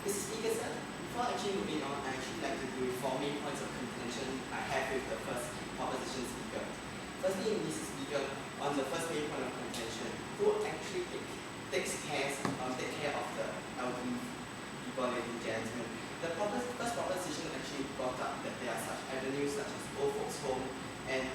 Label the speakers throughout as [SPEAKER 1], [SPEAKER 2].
[SPEAKER 1] Mr. Speaker, sir, before actually moving on, I actually like to do 4 main points of contention I have with the first proposition speaker. Firstly, Mr. Speaker, on the first main point of contention, who actually takes care of the elderly people, ladies and gentlemen. The first proposition actually brought up that there are such avenues such as old folks' home and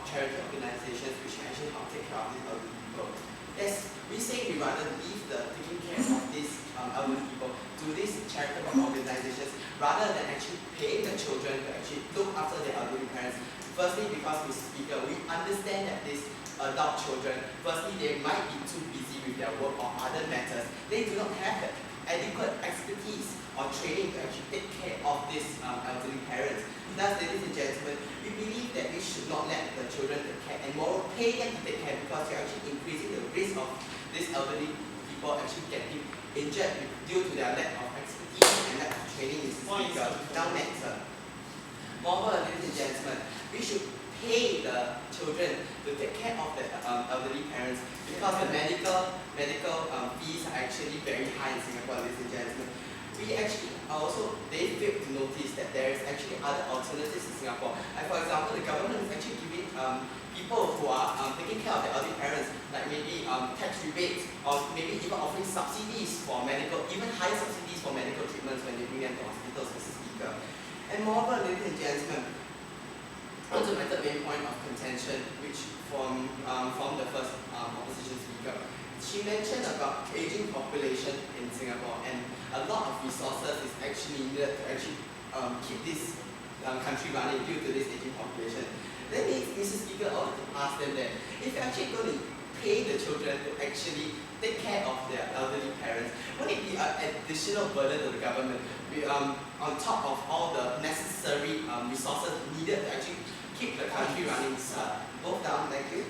[SPEAKER 1] charity organizations which actually help take care of these elderly people. Yes, we say we rather leave the taking care of these elderly people to these charitable organizations rather than actually paying the children to actually look after their elderly parents. Firstly, because, Mr. Speaker, we understand that these adult children, firstly, they might be too busy with their work or other matters. They do not have the adequate expertise or training to actually take care of these elderly parents. Thus, ladies and gentlemen, we believe that we should not let the children take care and more pay them to take care because we are actually increasing the risk of these elderly people actually getting injured due to their lack of expertise and lack of training, Mr. Speaker. Now next, sir. Moreover, ladies and gentlemen, we should pay the children to take care of the elderly parents because the medical fees are actually very high in Singapore, ladies and gentlemen. We actually they failed to notice that there is actually other alternatives in Singapore. Like for example, the government is actually giving people who are taking care of their elderly parents, like maybe tax rebates or maybe even offering subsidies for medical, even higher subsidies for medical treatments when they bring them to hospitals, Mr. Speaker. And moreover, ladies and gentlemen, on to my third main point of contention, which from the first opposition speaker. She mentioned about aging population in Singapore and a lot of resources is actually needed to actually keep this country running due to this aging population. Then, Mr. Speaker, I want to ask them that if you're actually going to pay the children to actually take care of their elderly parents, won't it be an additional burden to the government on top of all the necessary resources needed to actually keep the country running? Both down, thank you.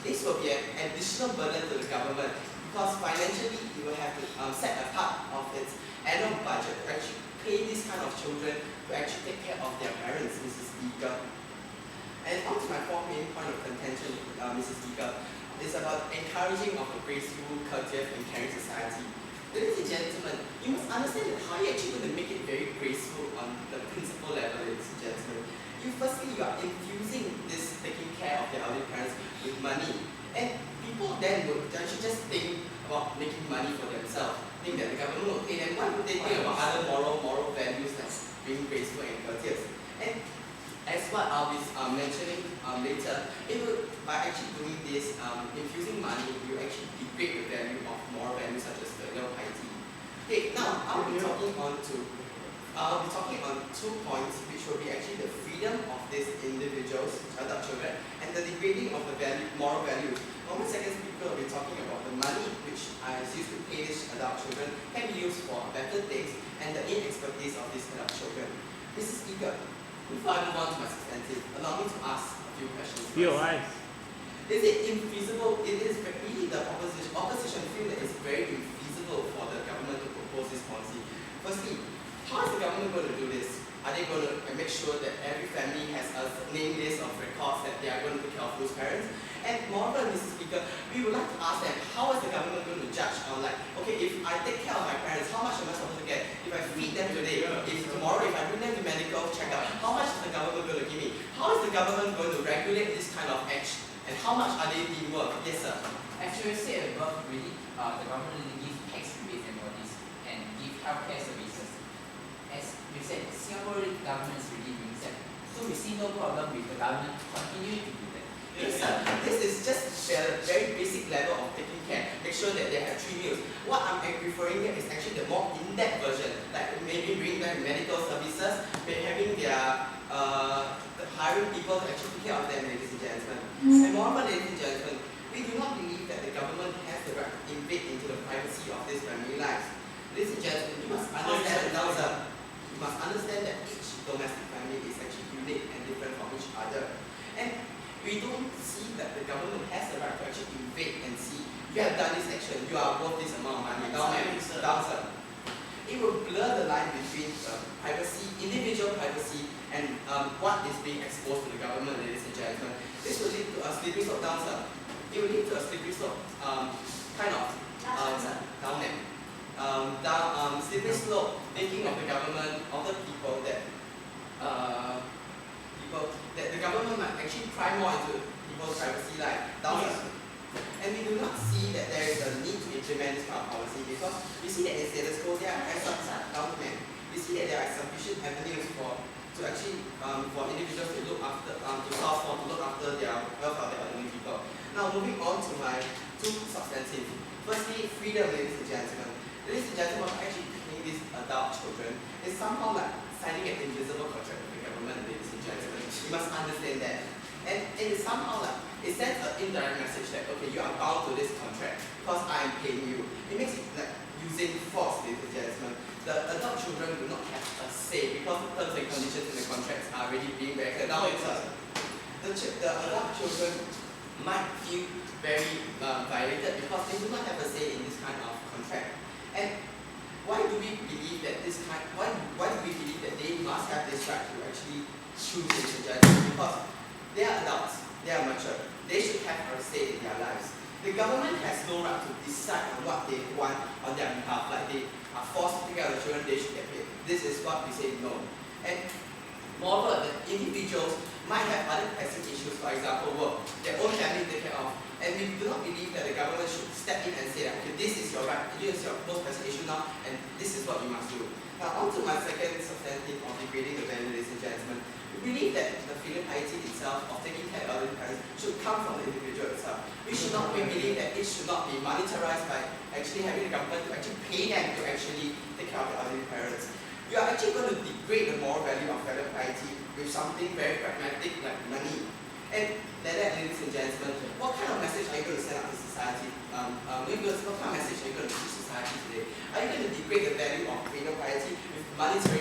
[SPEAKER 1] This will be an additional burden to the government because financially it will have to set a part of its annual budget to actually pay these kind of children to actually take care of their parents, Mr. Speaker. And on to my fourth main point of contention, Mr. Speaker, is about encouraging of a graceful, courteous and caring society. Ladies and gentlemen, you must understand that how you're actually going to make it very graceful on the principal level, ladies and gentlemen. Firstly, you are infusing this taking care of their elderly parents with money. And people then will actually just think about making money for themselves, think that the government will pay them. Why would they think about other moral values like being graceful and courteous? And as what I'll be mentioning later, by actually doing this, infusing money, you actually degrade the value of moral values such as filial piety. Okay, now I'll be talking on 2 points, which will be actually the freedom of these individuals, adult children, and the degrading of the moral values. On my second speaker will be talking about the money which is used to pay these adult children can be used for better things and the inexpertise of these adult children. Mr. Speaker, before I move on to my substantive, allow me to ask a few questions. Is it infeasible? It is really the opposition feel that it's very infeasible for the government to propose this policy. Firstly, how is the government going to do this? Are they going to make sure that every family has a name list of records that they are going to take care of those parents? And moreover, Mr. Speaker, we would like to ask them, how is the government going to judge on okay, if I take care of my parents, how much am I supposed to get? If I feed them today, if tomorrow, if I bring them to medical checkup, how much is the government going to give me? How is the government going to regulate this kind of act? And how much are they being worked? Yes, sir.
[SPEAKER 2] As you said above, really, the government really gives tax rebates and all this, and give healthcare services. As we said, Singapore government is really doing that. So we see no problem with the government continuing to do that.
[SPEAKER 1] Yes, sir. This is just a very basic level of taking care. Make sure that they have 3 meals. What I'm referring here is actually the more in-depth version, like maybe bringing them medical services, having their hiring people to actually take care of them, ladies and gentlemen. And moreover, ladies and gentlemen, we do not believe that the government has the right to invade into the privacy of these family lives. Ladies and gentlemen, you must understand now, sir. You must understand that each domestic family is actually unique and different from each other. And we don't see that the government has the right to actually invade and see, you have done this action, you are worth this amount of money, down, sir. It will blur the line between privacy, individual privacy, and what is being exposed to the government, ladies and gentlemen. This will lead to a slippery slope down, sir. It will lead to a slippery slope, down. slippery slope thinking of the government, of the people that the government might actually pry more into people's privacy, like and we do not see that there is a need to implement this kind of policy because we see that in status quo there are we see that there are sufficient avenues for individuals to look after their welfare of their elderly people. Now moving on to my two substantive. Firstly, freedom, ladies and gentlemen. Ladies and gentlemen, actually paying these adult children is somehow like signing an invisible contract with the government, ladies and gentlemen. You must understand that. And it is somehow like, it sends an indirect message that, okay, you are bound to this contract because I am paying you. It makes it like using force, ladies and gentlemen. The adult children do not have a say because the terms and conditions in the contracts are already being very clear. Now the adult children might feel very violated because they do not have a say in this kind of contract. And why do we believe that why do we believe that they must have this right to actually choose this judgment? Because they are adults, they are mature, they should have a say in their lives. The government has no right to decide on what they want on their behalf, like they are forced to take care of the children, they should get paid. This is what we say no. And moreover, the individuals might have other pressing issues, for example, work, their own family to take care of. And we do not believe that the government should step in and say that, okay, this is your right, this is your most pressing issue now, and this is what you must do. Now, on to my second substantive of degrading the value, ladies and gentlemen. We believe that the filial piety itself of taking care of elderly parents should come from the individual itself. We believe that it should not be monetarized by actually having the government to actually pay them to actually take care of the elderly parents. You are actually going to degrade the moral value of filial piety with something very pragmatic like money. And ladies and gentlemen, what kind of message are you going to send out to society? What kind of message are you going to teach society today? Are you going to degrade the value of filial piety with monetary